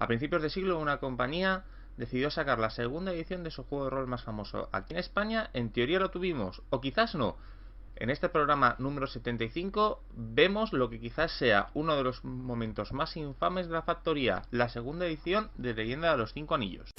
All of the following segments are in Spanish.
A principios de siglo, una compañía decidió sacar la segunda edición de su juego de rol más famoso. Aquí en España, en teoría lo tuvimos, o quizás no. En este programa número 75 vemos lo que quizás sea uno de los momentos más infames de la factoría, la segunda edición de Leyenda de los Cinco Anillos.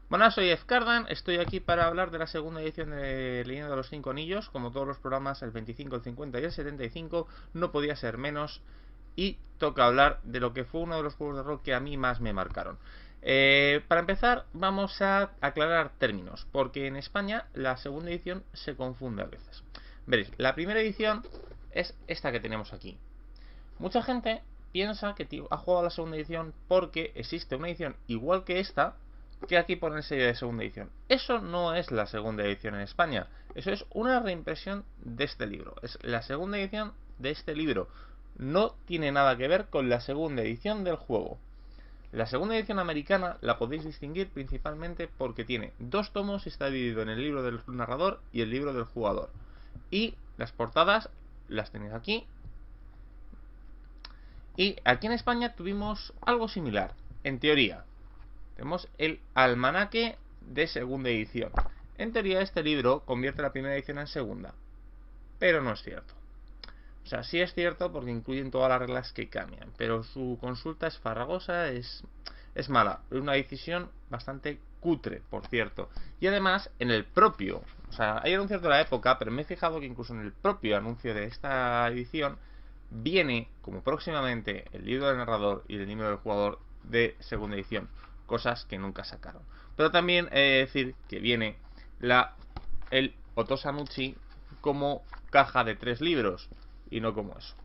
Buenas, soy Ezcardan, estoy aquí para hablar de la segunda edición de Leyenda de los Cinco Anillos. Como todos los programas, el 25, el 50 y el 75 no podía ser menos. Y toca hablar de lo que fue uno de los juegos de rol que a mí más me marcaron. Para empezar, vamos a aclarar términos, porque en España la segunda edición se confunde a veces. Veréis, la primera edición es esta que tenemos aquí. Mucha gente piensa que ha jugado a la segunda edición porque existe una edición igual que esta, que aquí pone el sello de segunda edición. Eso no es la segunda edición en España. Eso es una reimpresión de este libro. Es la segunda edición de este libro. No tiene nada que ver con la segunda edición del juego. La segunda edición americana la podéis distinguir principalmente porque tiene dos tomos y está dividido en el libro del narrador y el libro del jugador. Y las portadas las tenéis aquí. Y aquí en España tuvimos algo similar, en teoría. Tenemos el almanaque de segunda edición. En teoría este libro convierte la primera edición en segunda, pero no es cierto. O sea, sí es cierto porque incluyen todas las reglas que cambian, pero su consulta es farragosa, es mala. Es una decisión bastante cutre, por cierto. Y además, en el propio, o sea, hay anuncios de la época, pero me he fijado que incluso en el propio anuncio de esta edición viene, como próximamente, el libro del narrador y el libro del jugador de segunda edición. Cosas que nunca sacaron. Pero también he de decir que viene el Otosanuchi como caja de 3 libros y no como eso.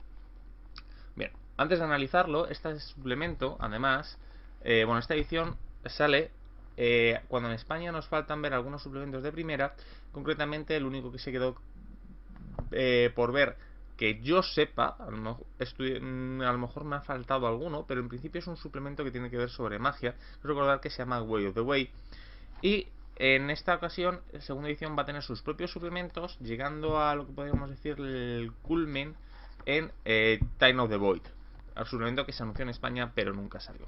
Bien, antes de analizarlo, este suplemento, además, esta edición sale cuando en España nos faltan ver algunos suplementos de primera. Concretamente, el único que se quedó por ver, que yo sepa, a lo mejor me ha faltado alguno, pero en principio es un suplemento que tiene que ver sobre magia. Recordad que se llama Way of the Way. Y en esta ocasión, la segunda edición va a tener sus propios suplementos, llegando a lo que podríamos decir el culmen en Time of the Void, el suplemento que se anunció en España pero nunca salió.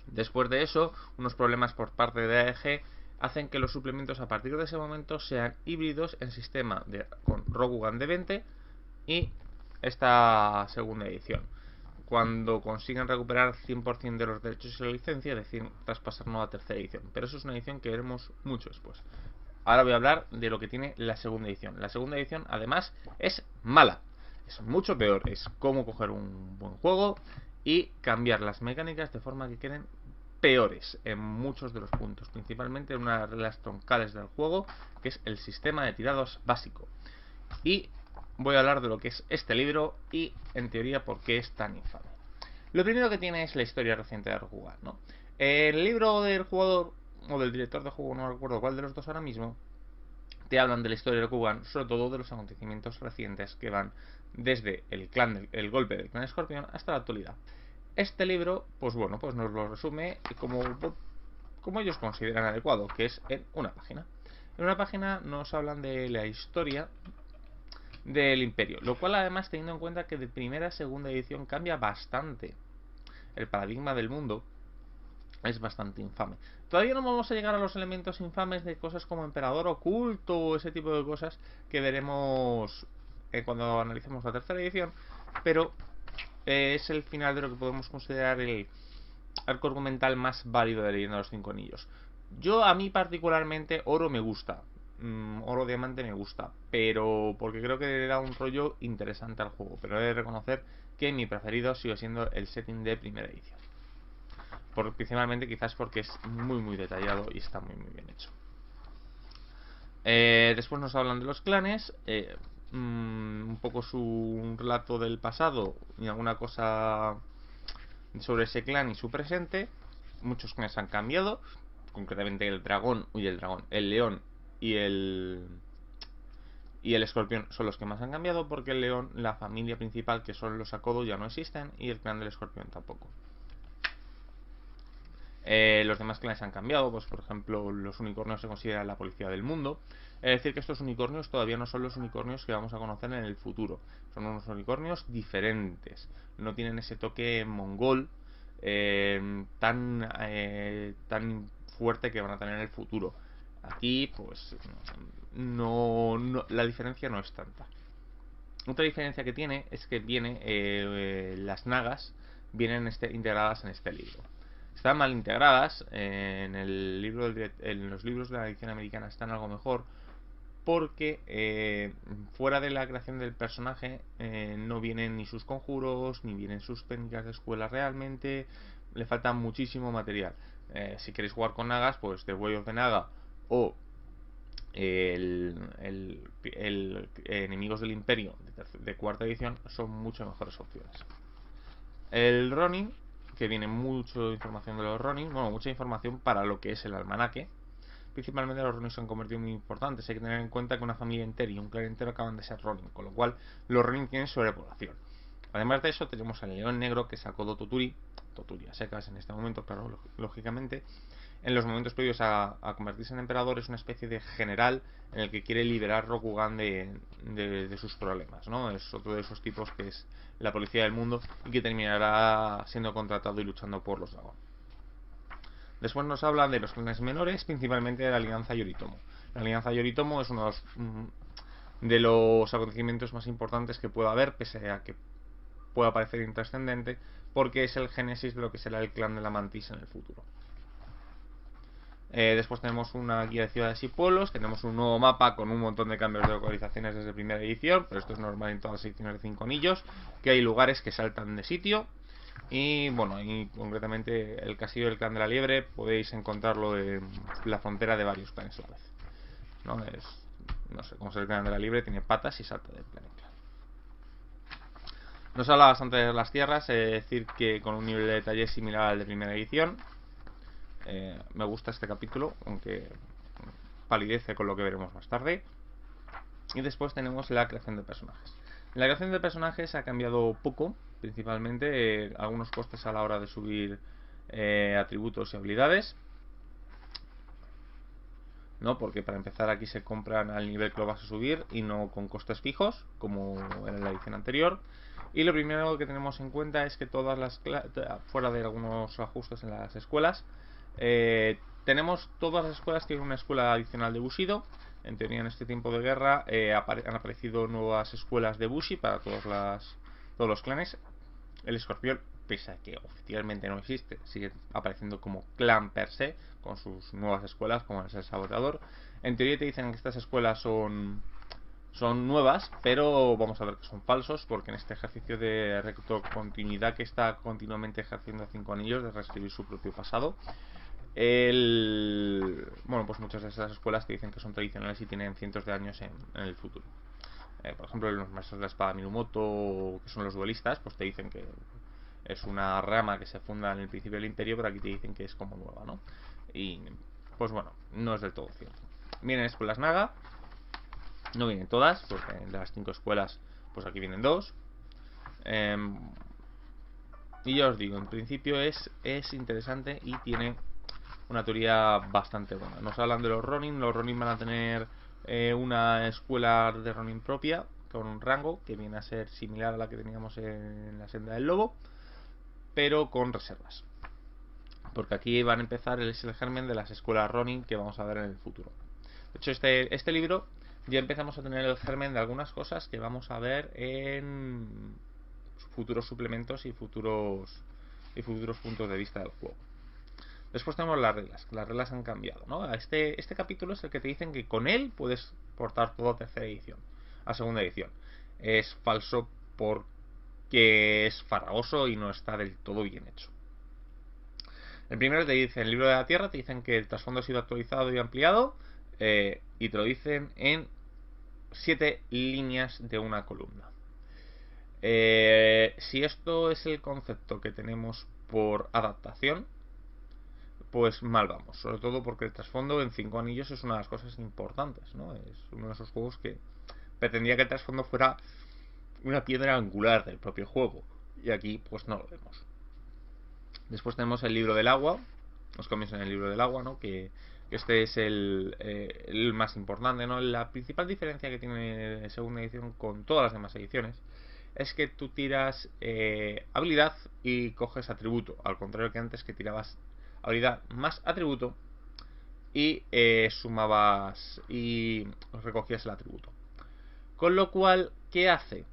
Después de eso, unos problemas por parte de AEG hacen que los suplementos a partir de ese momento sean híbridos en sistema con Rokugan de 20 y esta segunda edición. Cuando consigan recuperar 100% de los derechos y la licencia, deciden traspasarnos a tercera edición. Pero eso es una edición que veremos mucho después. Ahora voy a hablar de lo que tiene la segunda edición. La segunda edición, además, es mala. Es mucho peor. Es cómo coger un buen juego y cambiar las mecánicas de forma que queden peores en muchos de los puntos. Principalmente en una de las reglas troncales del juego, que es el sistema de tirados básico. Y voy a hablar de lo que es este libro y, en teoría, por qué es tan infame. Lo primero que tiene es la historia reciente de Rokugan, ¿no? El libro del jugador o del director de juego, no recuerdo cuál de los dos ahora mismo, te hablan de la historia de Rokugan, sobre todo de los acontecimientos recientes que van desde el golpe del clan Escorpión hasta la actualidad. Este libro, pues bueno, pues nos lo resume como ellos consideran adecuado, que es en una página. En una página nos hablan de la historia del Imperio, lo cual además teniendo en cuenta que de primera a segunda edición cambia bastante el paradigma del mundo, es bastante infame. Todavía no vamos a llegar a los elementos infames de cosas como emperador oculto o ese tipo de cosas que veremos cuando analicemos la tercera edición, pero es el final de lo que podemos considerar el arco argumental más válido de Leyenda de los Cinco Anillos. A mí particularmente Oro me gusta, Oro Diamante me gusta, pero porque creo que le da un rollo interesante al juego, pero he de reconocer que mi preferido sigue siendo el setting de primera edición, principalmente quizás porque es muy detallado y está muy bien hecho. Después nos hablan de los clanes, un poco un relato del pasado y alguna cosa sobre ese clan y su presente. Muchos clanes han cambiado, concretamente el león y el escorpión son los que más han cambiado, porque el león, la familia principal, que son los Akodo, ya no existen, y el clan del escorpión tampoco. Los demás clanes han cambiado, pues por ejemplo los unicornios se consideran la policía del mundo. Es decir, que estos unicornios todavía no son los unicornios que vamos a conocer en el futuro. Son unos unicornios diferentes. No tienen ese toque mongol tan fuerte que van a tener en el futuro. Aquí, pues, la diferencia no es tanta. Otra diferencia que tiene es que las nagas vienen integradas en este libro. Están mal integradas, en los libros de la edición americana están algo mejor, porque fuera de la creación del personaje no vienen ni sus conjuros, ni vienen sus técnicas de escuela realmente, le falta muchísimo material. Si queréis jugar con nagas, pues The Way of the Naga o Enemigos del Imperio de cuarta edición son mucho mejores opciones. El Ronin, que viene mucha información de los Ronin, bueno, mucha información para lo que es el almanaque. Principalmente los Ronin se han convertido muy importantes. Hay que tener en cuenta que una familia entera y un clan entero acaban de ser Ronin, con lo cual los Ronin tienen sobrepoblación. Además de eso, tenemos al León Negro, que es Akodo Toturi a secas en este momento, claro, lógicamente. En los momentos previos a convertirse en emperador, es una especie de general en el que quiere liberar Rokugan de sus problemas, ¿no? Es otro de esos tipos que es la policía del mundo y que terminará siendo contratado y luchando por los Dagon. Después nos hablan de los clanes menores, principalmente de la Alianza Yoritomo. La Alianza Yoritomo es uno de los acontecimientos más importantes que pueda haber, pese a que pueda parecer intrascendente, porque es el génesis de lo que será el clan de la Mantis en el futuro. Después tenemos una guía de ciudades y pueblos, tenemos un nuevo mapa con un montón de cambios de localizaciones desde primera edición, pero esto es normal en todas las ediciones de 5 anillos, que hay lugares que saltan de sitio. Y bueno, y concretamente el castillo del clan de la liebre podéis encontrarlo en la frontera de varios clanes a la vez. No sé cómo es el clan de la liebre, tiene patas y salta del clan en clan. Nos habla bastante de las tierras, es decir, que con un nivel de detalle similar al de primera edición. Me gusta este capítulo, aunque palidece con lo que veremos más tarde. Y después tenemos la creación de personajes. La creación de personajes ha cambiado poco, principalmente algunos costes a la hora de subir atributos y habilidades, ¿no? Porque para empezar aquí se compran al nivel que lo vas a subir y no con costes fijos, como en la edición anterior. Y lo primero que tenemos en cuenta es que todas las fuera de algunos ajustes en las escuelas, todas las escuelas tienen una escuela adicional de Bushido. En teoría, en este tiempo de guerra han aparecido nuevas escuelas de Bushi para todos los clanes. El escorpión, pese a que oficialmente no existe, sigue apareciendo como clan per se, con sus nuevas escuelas, como es el saboteador. En teoría te dicen que estas escuelas son nuevas, pero vamos a ver que son falsos, porque en este ejercicio de retrocontinuidad que está continuamente ejerciendo 5 anillos de reescribir su propio pasado, bueno, pues muchas de esas escuelas te dicen que son tradicionales y tienen cientos de años en el futuro. Por ejemplo, los maestros de la espada Mirumoto, que son los duelistas, pues te dicen que es una rama que se funda en el principio del imperio, pero aquí te dicen que es como nueva, ¿no? Y pues bueno, no es del todo cierto. Vienen escuelas Naga, no vienen todas, porque de las 5 escuelas, pues aquí vienen 2. Y ya os digo, en principio es interesante y tiene una teoría bastante buena. Nos hablan de los Ronin van a tener una escuela de Ronin propia, con un rango que viene a ser similar a la que teníamos en la senda del lobo, pero con reservas. Porque aquí van a empezar el germen de las escuelas Ronin que vamos a ver en el futuro. De hecho, este libro ya empezamos a tener el germen de algunas cosas que vamos a ver en futuros suplementos y futuros puntos de vista del juego. Después tenemos las reglas. Las reglas han cambiado, ¿no? Este capítulo es el que te dicen que con él puedes portar todo a tercera edición, a segunda edición. Es falso porque es farragoso y no está del todo bien hecho. El primero te dice, en el libro de la Tierra te dicen que el trasfondo ha sido actualizado y ampliado, y te lo dicen en 7 líneas de una columna. Si esto es el concepto que tenemos por adaptación, pues mal vamos, sobre todo porque el trasfondo en 5 anillos es una de las cosas importantes, ¿no? Es uno de esos juegos que pretendía que el trasfondo fuera una piedra angular del propio juego, y aquí pues no lo vemos. Después tenemos el libro del agua, los cambios en el libro del agua, ¿no? Que este es el más importante, ¿no? La principal diferencia que tiene segunda edición con todas las demás ediciones es que tú tiras habilidad y coges atributo, al contrario que antes, que tirabas habilidad más atributo y sumabas y recogías el atributo. Con lo cual, ¿qué hace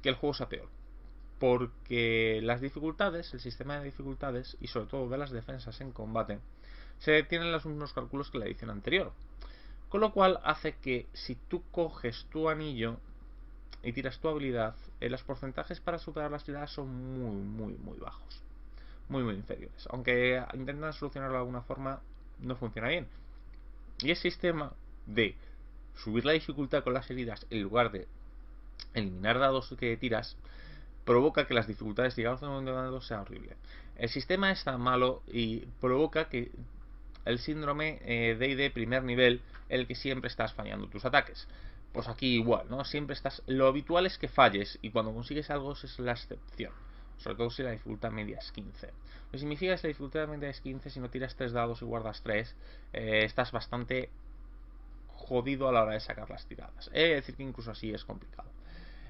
que el juego sea peor? Porque las dificultades, el sistema de dificultades y sobre todo de las defensas en combate, se tienen los mismos cálculos que la edición anterior. Con lo cual hace que si tú coges tu anillo y tiras tu habilidad, los porcentajes para superar las tiradas son muy bajos. Muy inferiores. Aunque intentan solucionarlo de alguna forma, no funciona bien. Y el sistema de subir la dificultad con las heridas en lugar de eliminar dados que tiras provoca que las dificultades llegadas a un dados sea horrible. El sistema es tan malo y provoca que el síndrome D&D primer nivel, el que siempre estás fallando tus ataques. Pues aquí igual, ¿no? Siempre estás. Lo habitual es que falles y cuando consigues algo es la excepción. Sobre todo si la dificultad media es 15. Lo que significa que si la dificultad media es 15, si no tiras 3 dados y guardas 3, estás bastante jodido a la hora de sacar las tiradas. Es decir, que incluso así es complicado.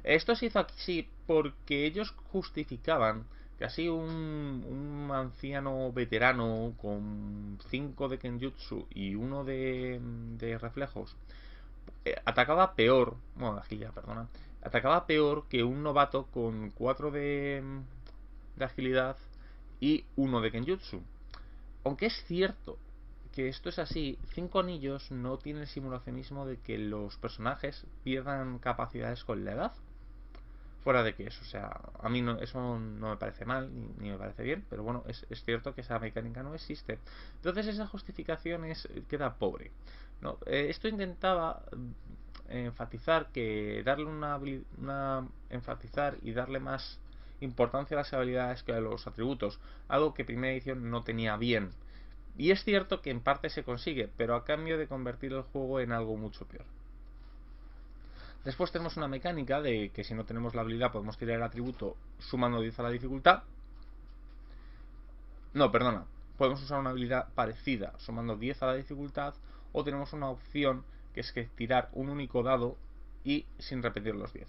Esto se hizo así porque ellos justificaban que así un anciano veterano con 5 de Kenjutsu y 1 de reflejos atacaba peor, bueno, agilidad, perdona, atacaba peor que un novato con 4 de agilidad y 1 de Kenjutsu. Aunque es cierto que esto es así, 5 anillos no tiene el simulacionismo de que los personajes pierdan capacidades con la edad. Fuera de que eso, o sea, a mí no, eso no me parece mal, ni me parece bien, pero bueno, es cierto que esa mecánica no existe. Entonces esa justificación queda pobre, ¿no? Esto intentaba enfatizar que darle enfatizar y darle más importancia a las habilidades que a los atributos, algo que primera edición no tenía bien. Y es cierto que en parte se consigue, pero a cambio de convertir el juego en algo mucho peor. Después tenemos una mecánica de que si no tenemos la habilidad podemos tirar el atributo sumando 10 a la dificultad. No, perdona. Podemos usar una habilidad parecida sumando 10 a la dificultad. O tenemos una opción que es que tirar un único dado y sin repetir los 10.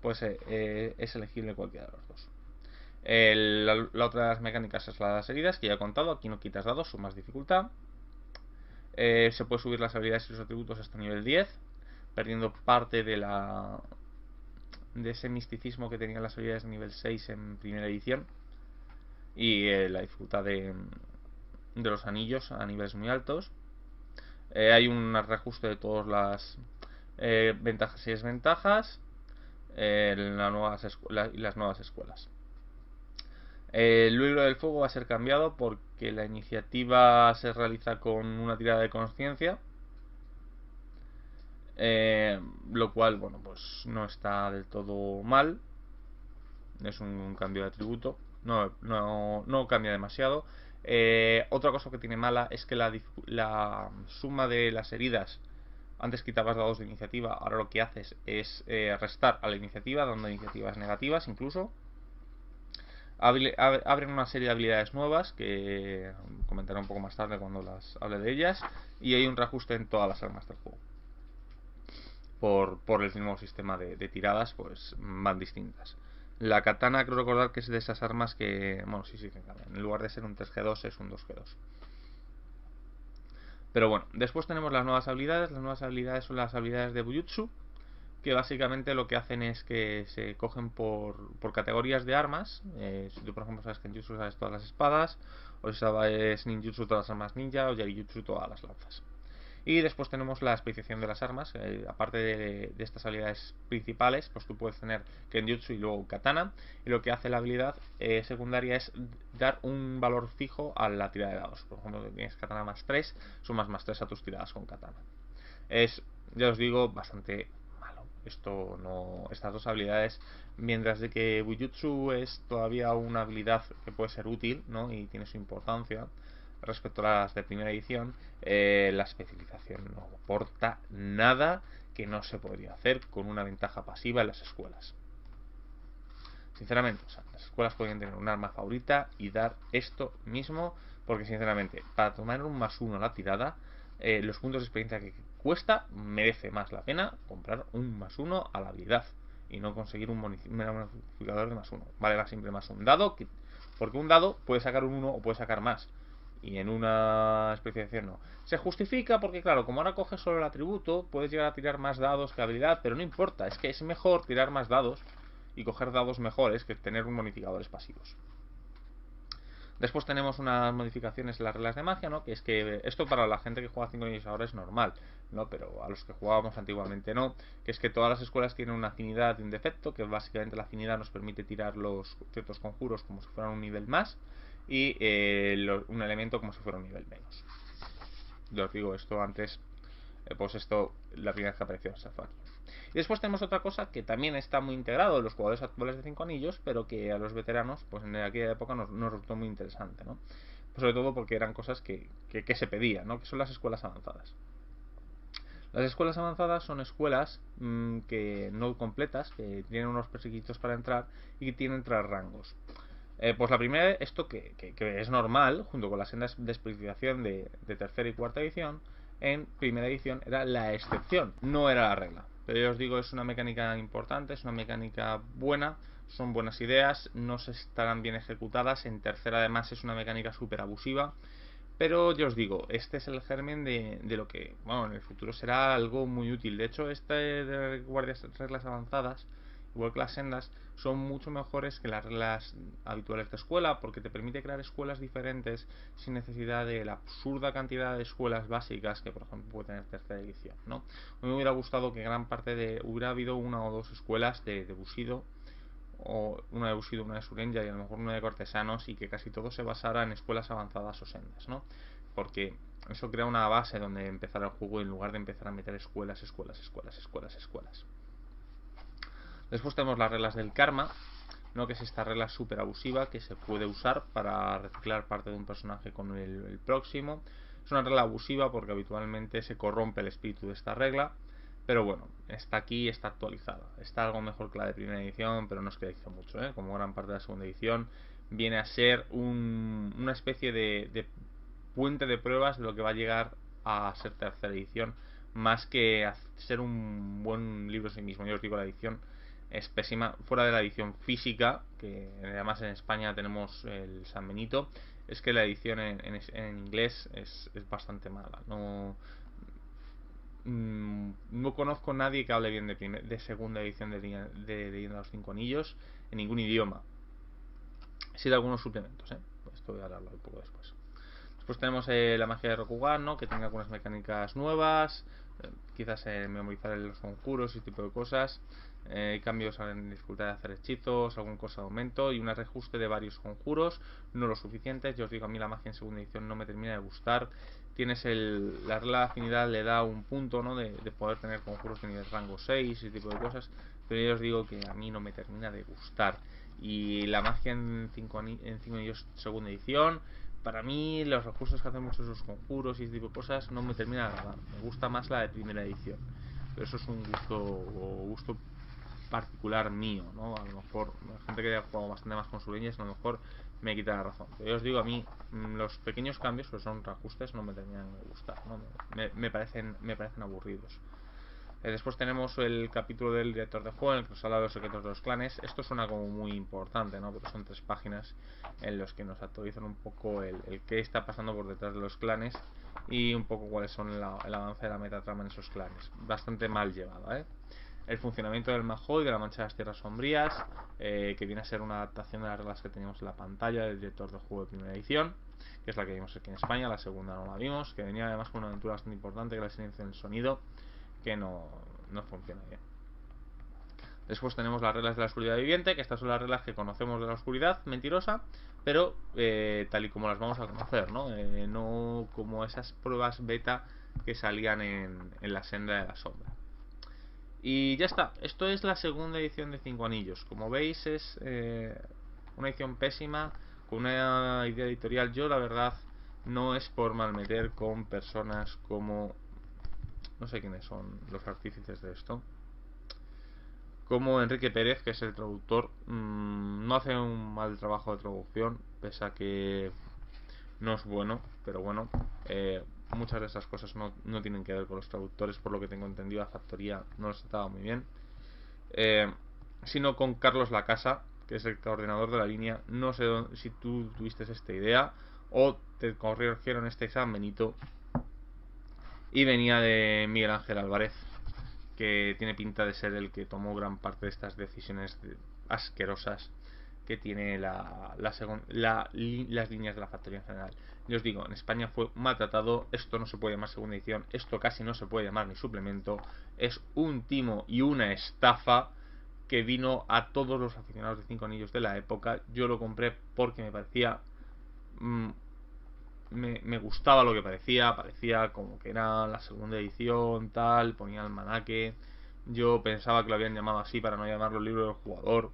Pues es elegible cualquiera de los dos. La otra de las mecánicas es las heridas, que ya he contado. Aquí no quitas dados, sumas dificultad. Se puede subir las habilidades y los atributos hasta nivel 10, perdiendo parte de ese misticismo que tenían las habilidades de nivel 6 en primera edición y la dificultad de los anillos a niveles muy altos. Hay un reajuste de todas las ventajas y desventajas en las nuevas escuelas. El libro del fuego va a ser cambiado porque la iniciativa se realiza con una tirada de conciencia, lo cual, bueno, pues no está del todo mal. Es un cambio de atributo, no cambia demasiado. Otra cosa que tiene mala es que la suma de las heridas, antes quitabas dados de iniciativa, ahora lo que haces es restar a la iniciativa, dando iniciativas negativas incluso. Abren una serie de habilidades nuevas que comentaré un poco más tarde cuando las hable de ellas, y hay un reajuste en todas las armas del juego. Por el mismo sistema de tiradas, pues van distintas. La katana, creo recordar que es de esas armas que, bueno, sí, que cambian. En lugar de ser un 3G2 es un 2G2. Pero bueno, después tenemos las nuevas habilidades. Las nuevas habilidades son las habilidades de Bujutsu, que básicamente lo que hacen es que se cogen por categorías de armas. Si tú, por ejemplo, sabes que en Jutsu sabes todas las espadas, o si sabes ninjutsu todas las armas ninja, o yarijutsu todas las lanzas. Y después tenemos la especiación de las armas. Aparte de estas habilidades principales, pues tú puedes tener Kenjutsu y luego Katana. Y lo que hace la habilidad secundaria es dar un valor fijo a la tirada de dados. Por ejemplo, tienes Katana más 3, sumas más 3 a tus tiradas con Katana. Es, ya os digo, bastante malo. Estas dos habilidades, mientras de que Bujutsu es todavía una habilidad que puede ser útil, ¿no? Y tiene su importancia respecto a las de primera edición, la especialización no aporta nada que no se podría hacer con una ventaja pasiva en las escuelas. Sinceramente, o sea, las escuelas podrían tener un arma favorita y dar esto mismo, porque sinceramente, para tomar un +1 a la tirada, los puntos de experiencia que cuesta, merece más la pena comprar un +1 a la habilidad y no conseguir un modificador de +1. Vale siempre más un dado, porque un dado puede sacar un 1 o puede sacar más. Y en una especialización no. Se justifica porque, claro, como ahora coges solo el atributo, puedes llegar a tirar más dados que habilidad, pero no importa, es que es mejor tirar más dados y coger dados mejores que tener bonificadores pasivos. Después tenemos unas modificaciones en las reglas de magia, ¿no? Que es que esto para la gente que juega 5 años ahora es normal, ¿no? Pero a los que jugábamos antiguamente no. Que es que todas las escuelas tienen una afinidad y un defecto, que básicamente la afinidad nos permite tirar los ciertos conjuros como si fueran un nivel más y un elemento como si fuera un nivel menos. Yo os digo esto antes, pues esto la primera vez que apareció se fue aquí. Y después tenemos otra cosa que también está muy integrado en los jugadores actuales de 5 anillos, pero que a los veteranos, pues en aquella época nos resultó muy interesante, ¿no? Pues sobre todo porque eran cosas que se pedían, ¿no? Que son las escuelas avanzadas. Las escuelas avanzadas son escuelas que no completas, que tienen unos requisitos para entrar y que tienen 3 rangos. Pues la primera, esto que es normal, junto con las sendas de especificación de tercera y cuarta edición, en primera edición era la excepción, no era la regla. Pero yo os digo, es una mecánica importante, es una mecánica buena, son buenas ideas, no se estarán bien ejecutadas. En tercera además es una mecánica súper abusiva. Pero yo os digo, este es el germen de lo que, bueno, en el futuro será algo muy útil. De hecho, este de guardias reglas avanzadas, igual que las sendas, son mucho mejores que las reglas habituales de escuela, porque te permite crear escuelas diferentes sin necesidad de la absurda cantidad de escuelas básicas que, por ejemplo, puede tener tercera edición, ¿no? A mí me hubiera gustado que gran parte hubiera habido una o dos escuelas de Bushido, o una de Bushido, una de Surenja y a lo mejor una de cortesanos, y que casi todo se basara en escuelas avanzadas o sendas, ¿no? Porque eso crea una base donde empezar el juego en lugar de empezar a meter escuelas. Después tenemos las reglas del karma, ¿no? Que es esta regla súper abusiva que se puede usar para reciclar parte de un personaje con el próximo. Es una regla abusiva porque habitualmente se corrompe el espíritu de esta regla. Pero bueno, está aquí, está actualizada. Está algo mejor que la de primera edición, pero no es que dice mucho, ¿eh? Como gran parte de la segunda edición, viene a ser una especie de puente de pruebas de lo que va a llegar a ser tercera edición, más que a ser un buen libro en sí mismo. Yo os digo, la edición es pésima. Fuera de la edición física, que además en España tenemos el San Benito, es que la edición en inglés es bastante mala. No conozco a nadie que hable bien de segunda edición de Leyenda de los 5 Anillos en ningún idioma. Sí de algunos suplementos, pues esto voy a hablarlo un poco después. Después tenemos la magia de Rokugan, ¿no? Que tenga algunas mecánicas nuevas, quizás memorizar los conjuros y ese tipo de cosas. Cambios en dificultad de hacer hechizos, algún cosa de aumento y un reajuste de varios conjuros, no lo suficientes. Yo os digo, a mí la magia en segunda edición no me termina de gustar. Tienes la regla de afinidad, le da un punto, ¿no? de poder tener conjuros de nivel rango 6 y ese tipo de cosas, pero yo os digo que a mí no me termina de gustar. Y la magia en 5 anillos segunda edición, para mí los recursos que hacen muchos esos conjuros y ese tipo de cosas no me termina de agradar. Me gusta más la de primera edición, pero eso es un gusto particular mío, ¿no? A lo mejor la gente que haya jugado bastante más con sureñas a lo mejor me quita la razón. Pero yo os digo, a mí los pequeños cambios, que son reajustes, no me terminan de gustar, ¿no? me parecen aburridos. Después tenemos el capítulo del director de juego en el que nos habla de los secretos de los clanes. Esto suena como muy importante, ¿no? Porque son 3 páginas en los que nos actualizan un poco el qué está pasando por detrás de los clanes y un poco cuáles son el avance de la metatrama en esos clanes. Bastante mal llevada, ¿eh? El funcionamiento del Mahou y de la Mancha de las Tierras Sombrías, que viene a ser una adaptación de las reglas que teníamos en la pantalla del director de juego de primera edición, que es la que vimos aquí en España. La segunda no la vimos, que venía además con una aventura bastante importante, que era el silencio del sonido, que no funciona bien. Después tenemos las reglas de la oscuridad viviente, que estas son las reglas que conocemos de la oscuridad mentirosa, pero tal y como las vamos a conocer, ¿no? No como esas pruebas beta que salían en la senda de la sombra. Y ya está, esto es la segunda edición de 5 Anillos. Como veis es una edición pésima, con una idea editorial. Yo la verdad no es por malmeter con personas como... no sé quiénes son los artífices de esto. como Enrique Pérez, que es el traductor, no hace un mal trabajo de traducción, pese a que no es bueno, pero bueno, muchas de esas cosas no tienen que ver con los traductores, por lo que tengo entendido. La factoría no los trataba muy bien, sino con Carlos Lacasa, que es el coordinador de la línea. No sé si tú tuviste esta idea o te corrigieron este examen, Benito, y venía de Miguel Ángel Álvarez, que tiene pinta de ser el que tomó gran parte de estas decisiones asquerosas que tiene las líneas de la factoría en general. Yo os digo, en España fue maltratado. Esto no se puede llamar segunda edición, esto casi no se puede llamar ni suplemento, es un timo y una estafa que vino a todos los aficionados de Cinco Anillos de la época. Yo lo compré porque me parecía me gustaba lo que parecía como que era la segunda edición, tal, ponía almanaque. Yo pensaba que lo habían llamado así para no llamarlo libro del jugador,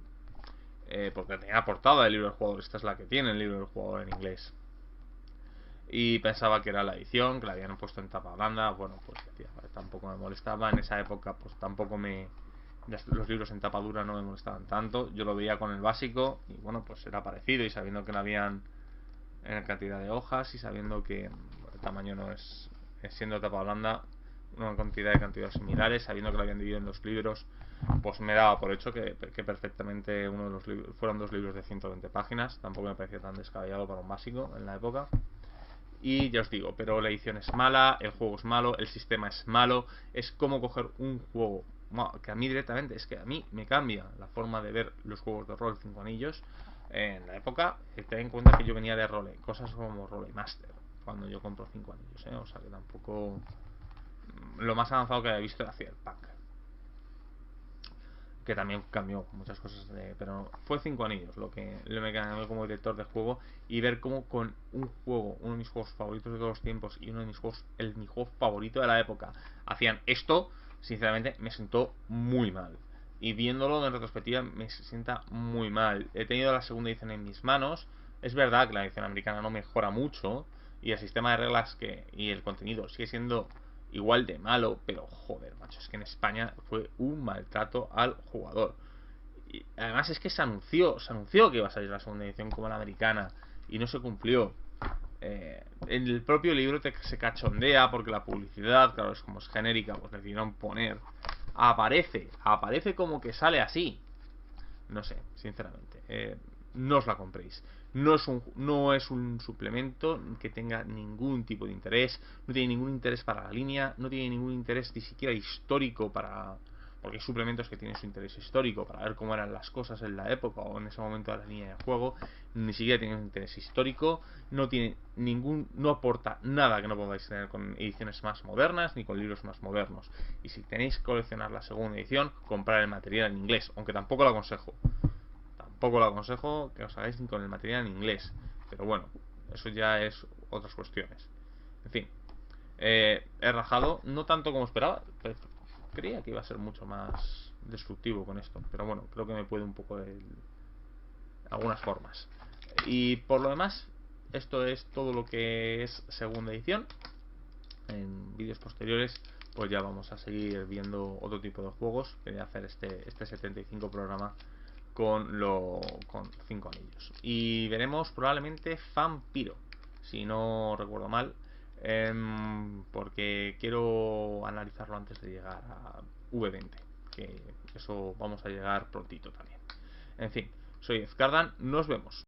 porque tenía portada del libro del jugador. Esta es la que tiene el libro del jugador en inglés. Y pensaba que era la edición, que la habían puesto en tapa blanda. Bueno, pues decía, vale, tampoco me molestaba. En esa época, pues tampoco los libros en tapa dura no me molestaban tanto. Yo lo veía con el básico y bueno, pues era parecido, y sabiendo que no habían en cantidad de hojas y sabiendo que el tamaño no es siendo tapa blanda, una cantidad de cantidades similares, sabiendo que lo habían dividido en dos libros, pues me daba por hecho que perfectamente uno de los libros fueron dos libros de 120 páginas. Tampoco me parecía tan descabellado para un básico en la época. Y ya os digo, pero la edición es mala, el juego es malo, el sistema es malo. Es como coger un juego que a mí directamente, es que a mí me cambia la forma de ver los juegos de rol Cinco Anillos. En la época, ten en cuenta que yo venía de Role, cosas como Role Master, cuando yo compro Cinco Anillos, o sea que tampoco lo más avanzado que había visto era Cyberpunk, que también cambió muchas cosas, pero fue Cinco Anillos lo que me cambió como director de juego. Y ver cómo con un juego, uno de mis juegos favoritos de todos los tiempos y uno de mis juegos, mi juego favorito de la época, hacían esto, sinceramente me sentó muy mal. Y viéndolo en retrospectiva me sienta muy mal. He tenido la segunda edición en mis manos. Es verdad que la edición americana no mejora mucho y el sistema de reglas y el contenido sigue siendo igual de malo, pero joder, macho, es que en España fue un maltrato al jugador. Y además es que se anunció que iba a salir la segunda edición como la americana y no se cumplió. En el propio libro se cachondea porque la publicidad, claro, como es genérica, pues decidieron poner aparece como que sale así. No sé, sinceramente, no os la compréis. No es un suplemento que tenga ningún tipo de interés. No tiene ningún interés para la línea. No tiene ningún interés ni siquiera histórico porque hay suplementos que tienen su interés histórico para ver cómo eran las cosas en la época o en ese momento de la línea de juego. Ni siquiera tiene un interés histórico. No aporta nada que no podáis tener con ediciones más modernas ni con libros más modernos. Y si tenéis que coleccionar la segunda edición, comprar el material en inglés, aunque tampoco lo aconsejo. Tampoco lo aconsejo que os hagáis con el material en inglés. Pero bueno, eso ya es otras cuestiones. En fin, he rajado, no tanto como esperaba. Creía que iba a ser mucho más destructivo con esto. Pero bueno, creo que me puede un poco de algunas formas. Y por lo demás, esto es todo lo que es segunda edición. En vídeos posteriores pues ya vamos a seguir viendo otro tipo de juegos. Quería hacer este 75 programa con Cinco Anillos. Y veremos probablemente Vampiro, si no recuerdo mal, porque quiero analizarlo antes de llegar a V20, que eso vamos a llegar prontito también. En fin, soy Ezcardan, nos vemos.